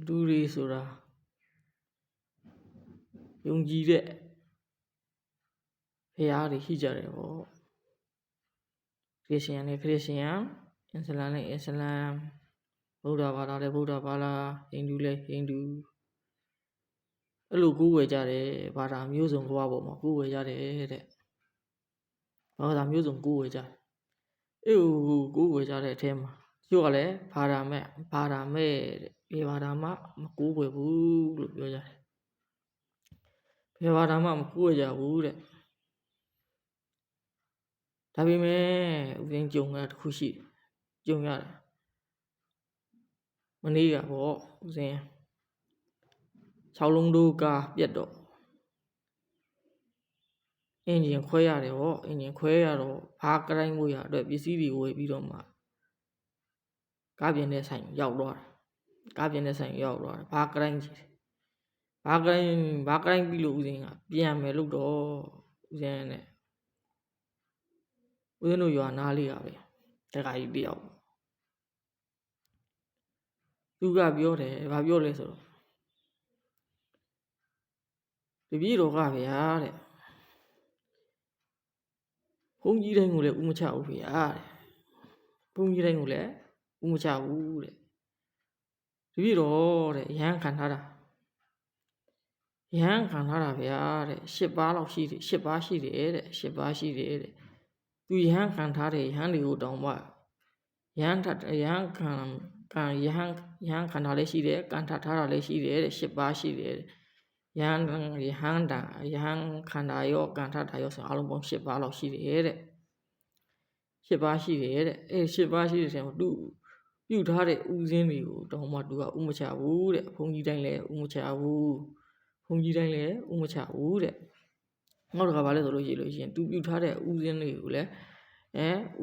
လူတွေဆိုတာယုံကြည်တဲ့ဘုရားတွေရှိကြတယ်ပေါ့ခရစ်ယာန်နဲ့ခရစ်ယာန်အစ္စလာမ်နဲ့အစ္စလာမ်ဗုဒ္ဓဘာသာနဲ့ဗုဒ္ဓဘာသာဟိန္ဒူနဲ့ဟိန္ဒူအဲ့လိုကိုးဝယ်ကြတယ်ဘာသာမျိုးစုံကမ္ဘာပေါ်မှာကိုးဝယ်ကြတယ်တဲ့ဘာသာမျိုးစုံကိုးဝယ်ကြတယ်အဲ့ကိုးဝယ်ကြတဲ့အထဲမှာသူကလည်းဘာသာမဲ့တဲ့ဒီဘာသာမှမကိုးဝယ်ဘူးလို့ပြောကြတယ်ဘယ်ဘာသာမှမကိုးဝယ်ကြဘူးတဲ့ဒါပေမဲ့ဦးဇင်းကြုံရတစ်ခုရှိကြုံရတယ်မနေ့ကပေါ့ဦးဇင်း6လုံးတို့ကားပြတ်တော့အင်ဂျင်ခွဲရတယ်ပေါ့အင်ဂျင်ခွဲရတော့ဘာကတိုင်းကိုရအတွက်ပစ္စည်းတွေဝယ်ပြီးတော့မှကားပြင်တဲ့ဆိုင်ရောက်သွားတယ်ဘာကတိုင်းကြီးဘာကတိုင်းပြီးလို့ဦးဇင်းကပြန်မယ်လို့တော့ဦးဇင်းနဲ့ဦးဇင်းတို့ရွာနားလေးပါပဲတခါကြီးတယောက်သူကပြောတယ်ဘာပြောလဲဆိုတော့တပည့်တော်ကဗျာတဲ့ဘုန်းကြီးတိုင်းကိုလည်းဥမချဘူးဗျာတဲ့ဘုန်းကြီးတိုင်းကိုလည်းဥမချဘူးတဲ့တပည့်တော်တဲ့ရဟန်းခံထားတာဗျာတဲ့10ပါးလောက်ရှိတယ်10ပါးရှိတယ်တဲ့သူရဟန်းခံထားတဲ့ရဟန်းတွေကိုတောင်မှရဟန်းခံထားလည်းရှိတယ်ကန်ထထားတာလည်းရှိတယ်တဲ့10ပါးရှိတယ်ရဟန်းခန္ဓာရောကန်ထတာရောဆိုအလုံးပေါင်း10ပါးလောက်ရှိတယ်တဲ့10ပါးရှိတယ်တဲ့အဲ10ပါးရှိတဲ့ဆရာသူပြုထားတဲ့ဥစဉ်တွေကိုတောင်မှသူကဥမချဘူးတဲ့ဘုန်းကြီးတိုင်းလည်းဥမချဘူးတဲ့နောက်တစ်ခါဘာလဲဆိုလို့ရှိရင်သူပြုထားတဲ့ဥစဉ်တွေကိုလည်း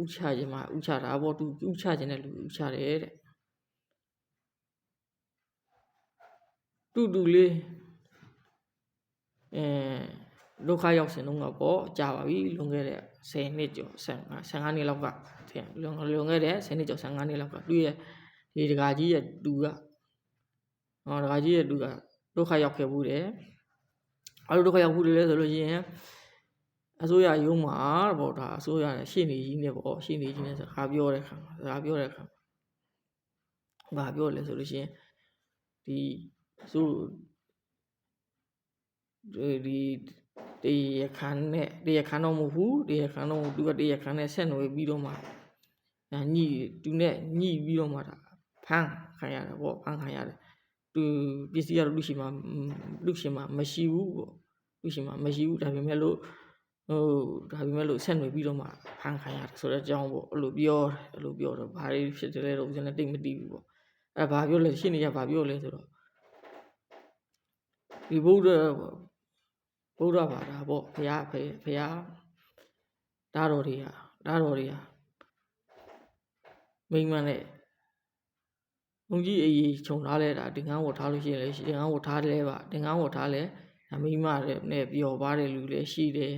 ဥချခြင်းမှာဥချတာပေါ့သူဥချခြင်းတဲ့လူဥချတယ်တဲ့တူလေးဒုက္ခရောက်စဉ်တုန်းကပေါ့ကြာပါပြီလွန်ခဲ့တဲ့10နှစ်ကျော်15နှစ်လောက်ကလွန်ခဲ့တဲ့10နှစ်ကျော်15နှစ်လောက်ကသူ့ရဲ့ဒီဒကာကြီးရဲ့တူကဒကာကြီးရဲ့တူကဒုက္ခရောက်ခဲ့ဘူးတယ်အဲ့လိုဒုက္ခရောက်ဘူးတယ်ဆိုလို့ရှိရင်အစိုးရရုံးမှာပေါ့ဒါအစိုးရရှေ့နေကြီးနဲ့ပေါ့ရှေ့နေကြီးနဲ့စကားပြောတဲ့အခါဘာပြောလဲဆိုလို့ရှိရင်ဒီတရားခံတော့မဟုတ်ဘူးသူကတရားခံနဲ့ဆက်နွယ်ပြီးတော့မှသူနဲ့ညှိပြီးတော့မှဒါဖမ်းခံရတယ်ပေါ့ဖမ်းခံရတယ်သူပစ္စည်းကတော့လူရှိမှာမရှိဘူးပေါ့ဒါပေမဲ့လို့ဆက်နွယ်ပြီးတော့မှဖမ်းခံရတယ်ဆိုတဲ့အကြောင်းပေါ့အဲ့လိုပြောတော့ဘာတွေဖြစ်တယ်လဲတော့ဦးဇင်းလည်းတိတ်မသိဘူးပေါ့အဲ့ဘာပြောလဲရှင်းနေရဘာပြောလဲဆိုတော့ဒီဗုဒ္ဓဘာသာပေါ့ဘုရားဓာတော်တွေကမိမနဲ့ဘုန်းကြီးအေးခြုံထားလဲတာတင်ကန်းဝတ်ထားလို့ရှိရင်လည်းတင်ကန်းဝတ်ထားလဲမိမနဲ့ပျော်ပါတဲ့လူလည်းရှိတယ်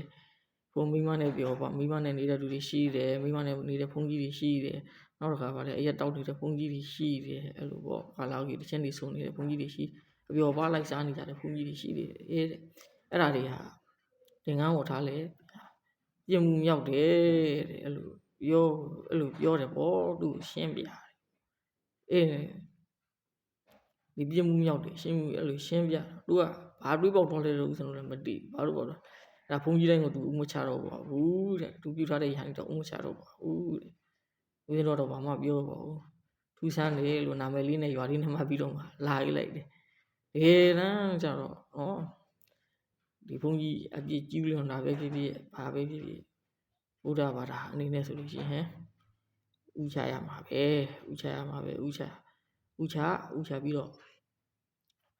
ဘုံမိမနဲ့ပျော်ပါမိမနဲ့နေတဲ့လူတွေရှိတယ်မိမနဲ့နေတဲ့ဘုန်းကြီးတွေရှိတယ်နောက်တစ်ခါပါလေအရက်တောက်နေတဲ့ဘုန်းကြီးတွေရှိတယ်အဲ့လိုပေါ့ခါလောက်ကြီးတချင်းတွေစုံနေတဲ့ဘုန်းကြီးတွေရှိအပျော်ပါလိုက်စားနေကြတဲ့ဘုန်းကြီးတွေရှိတယ်တဲ့အဲ့ဒါတွေဟာတင်ကန်းဝတ်ထားလဲပြင်မှုမြောက်တယ်တဲ့အဲ့လိုပြောတယ်ပေါ့သူရှင်းပြတယ်ဒီပြင်မှုမြောက်တယ်ရှင်းမှုအဲ့လိုရှင်းပြသူကဘာတွေးပေါက်တော့လဲလို့ဆိုတော့လည်းမသိဘာလို့ပေါ့လဲဒါဘုန်းကြီးတိုင်းကိုသူဥမချတော့ပါဘူးတဲ့သူပြုထားတဲ့ရဟန်းတော့ဥမချတော့ပါဘူးတဲ့ဦးဇင်းတော့ဘာမှပြောပါဘူးထူးဆန်းတယ်လို့နာမည်လေးနဲ့ရွာလေးနဲ့မှပြီးတော့လာလိုက်တယ်တကယ်တမ်းကျတော့ဒီဘုန်းကြီးအပြစ်ကျူးလွန်တာပဲဖြစ်ဖြစ်ဘာပဲဖြစ်ဖြစ်ဘုရားဘာသာအနေနဲ့ဆိုလို့ရှိရင်ဥချရမှာပဲဥချပြီးတော့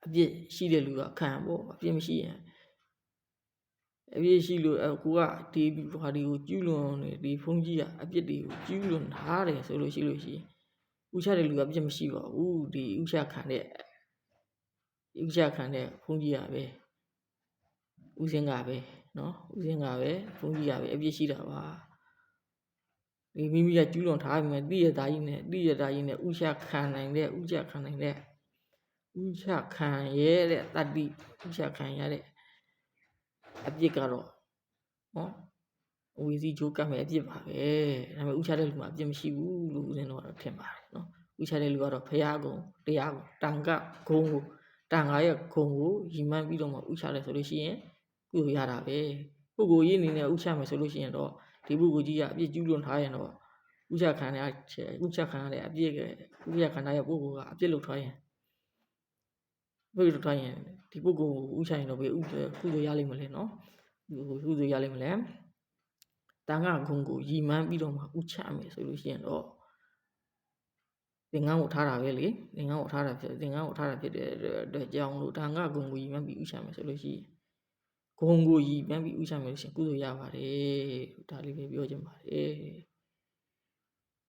အပြစ်ရှိတဲ့လူကခံပေါ့အပြစ်မရှိရင်အပြစ်ရှိလို့ကိုကဒီဘာတွေကိုကျူးလွန်နေဒီဘုန်းကြီးကအပြစ်တွေကိုကျူးလွန်ထားတယ်ဆိုလို့ရှိရင်ဥချတဲ့လူကအပြစ်မရှိပါဘူးဒီဥချခံတဲ့ဘုန်းကြီးကပဲဦးစင်းကပဲနော်ဦးစင်းကပဲဘုန်းကြီးကပဲအပြစ်ရှိတာပါဒီမိမိကကျူးလွန်ထားပြီမဲ့တိရတာကြီးနဲ့ဥချခံနိုင်တဲ့ ဥချခံရဲ့တဲ့တတ္တိဥချခံရတဲ့အပြစ်ကတော့နော်အဝီစီဂျိုးကတ်မဲ့အပြစ်ပါပဲဒါပေမဲ့ဥချတဲ့လူမှာအပြစ်မရှိဘူးလို့ဦးဇင်းတို့ကတော့ထင်ပါတယ်နော်ဥချတဲ့လူကတော့ဖရာကုံတရားကုံတန်ခဂုံကိုတန်ခါရဲ့ဂုံကိုရည်မှန်းပြီးတော့မှဥချတယ်ဆိုလို့ရှိရင်ကုသိုလ်ရတာပဲပုဂ္ဂိုလ်ကြီးအနေနဲ့ဥချမယ်ဆိုလို့ရှိရင်တော့ဒီပုဂ္ဂိုလ်ကြီးကအပြစ်ကျူးလွန်ထားရင်တော့ဥချခံရတဲ့အပြစ်ဥချခံရတဲ့ပုဂ္ဂိုလ်ကအပြစ်လုပ်ထားရင်ဒီပုဂ္ဂိုလ်ဥချရင်တော့ဘယ်ကုသိုလ်ရလိမ့်မလဲနော်ကုသိုလ်ရလိမ့်မလဲတန်ခါဂုံကိုရည်မှန်းပြီးတော့မှဥချမယ်ဆိုလို့ရှိရင်တော့သင်္ကန်းကိုထားတာပဲလေသင်္ကန်းကိုထားတာဖြစ်တဲ့အတွက်ကြောင့်လို့တန်ခါဂုံကိုရည်မှန်းပြီးဥချမယ်ဆိုလို့ရှိရင်ဂုံကိုရည်မှန်းပြီးဥချမယ်လို့ရှိရင်ကုသိုလ်ရပါတယ်ဒါလေးပဲပြောချင်ပါတယ်